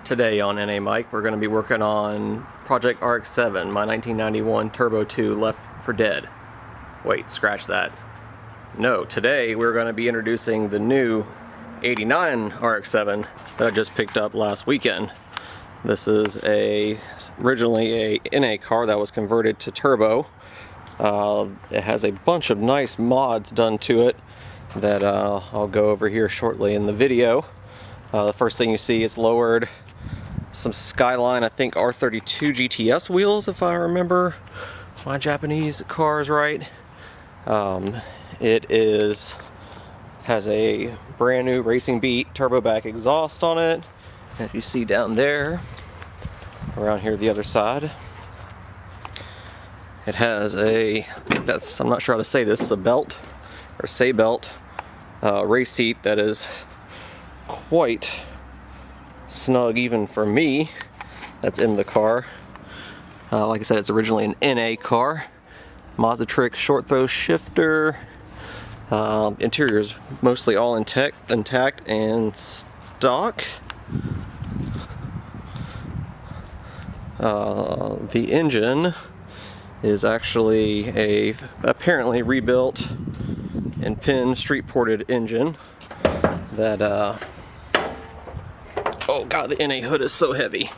Today on NA Mike, we're going to be working on Project RX-7, my 1991 Turbo 2 Left for Dead. Wait, scratch that. No, today we're going to be introducing the new 89 RX-7 that I just picked up last weekend. This is originally a NA car that was converted to turbo. It has a bunch of nice mods done to it that I'll go over here shortly in the video. The first thing you see is lowered some Skyline, I think R32 GTS wheels, if I remember my Japanese cars right. It has a brand new Racing Beat turbo back exhaust on it, as you see down there. Around here the other side, it has I'm not sure how to say this, a belt or say belt race seat that is quite snug even for me that's in the car. Like I said, it's originally an NA car. Mazda Trick short throw shifter. Interior is mostly all intact and stock. The engine is actually a apparently rebuilt and pin street ported engine that oh god, the NA hood is so heavy.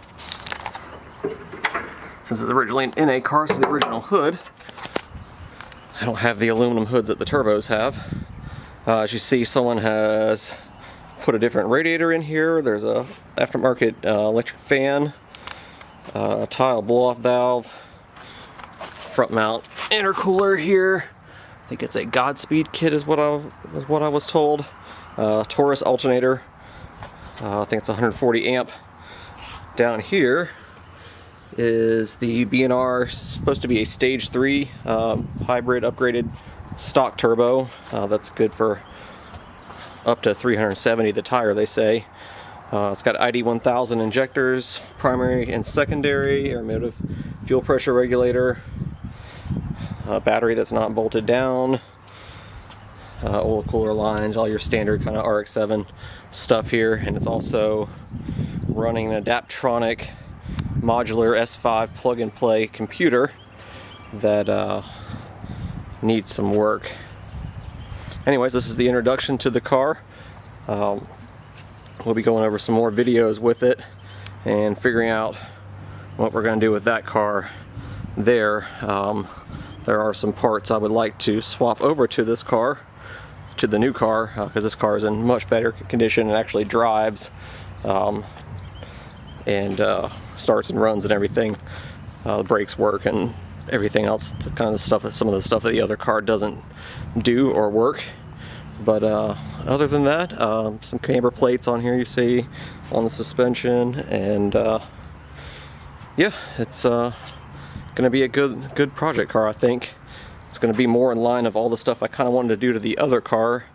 Since it's originally an NA car, so the original hood, I don't have the aluminum hood that the turbos have. As you see, someone has put a different radiator in here. There's a aftermarket electric fan, tile blow-off valve, front mount intercooler here. I think it's a Godspeed kit is what I was told. Taurus alternator. I think it's 140 amp. Down here is the B&R, supposed to be a stage 3 hybrid upgraded stock turbo. That's good for up to 370 the tire, they say. It's got ID 1000 injectors, primary and secondary, automotive fuel pressure regulator, battery that's not bolted down, oil cooler lines, all your standard kind of RX-7 stuff here. And it's also running an Adaptronic modular S5 plug-and-play computer that needs some work. Anyways, this is the introduction to the car. We'll be going over some more videos with it and figuring out what we're going to do with that car there. There are some parts I would like to swap over to this car, to the new car, because this car is in much better condition and actually drives and starts and runs and everything. The brakes work and everything else, the kind of stuff, some of the stuff that the other car doesn't do or work. But other than that, some camber plates on here you see on the suspension, and yeah, it's gonna be a good project car. I think it's gonna be more in line of all the stuff I kind of wanted to do to the other car,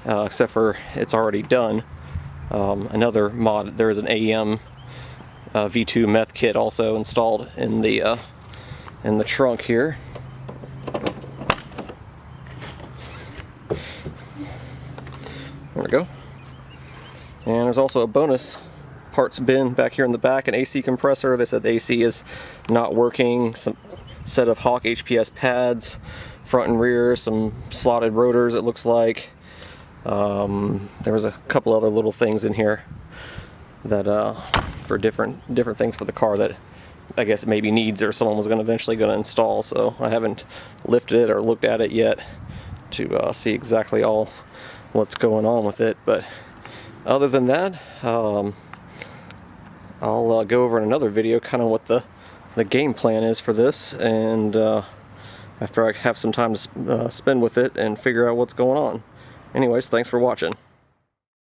except for it's already done. Another mod, there is an AEM V2 meth kit also installed in the trunk here. There we go. And there's also a bonus parts bin back here in the back, an AC compressor. They said the AC is not working. Some set of Hawk HPS pads, front and rear, some slotted rotors it looks like. There was a couple other little things in here that for different things for the car that I guess it maybe needs or someone was eventually going to install. So I haven't lifted it or looked at it yet to see exactly all what's going on with it. But other than that, I'll go over in another video kind of what the game plan is for this, and after I have some time to spend with it and figure out what's going on. Anyways, thanks for watching.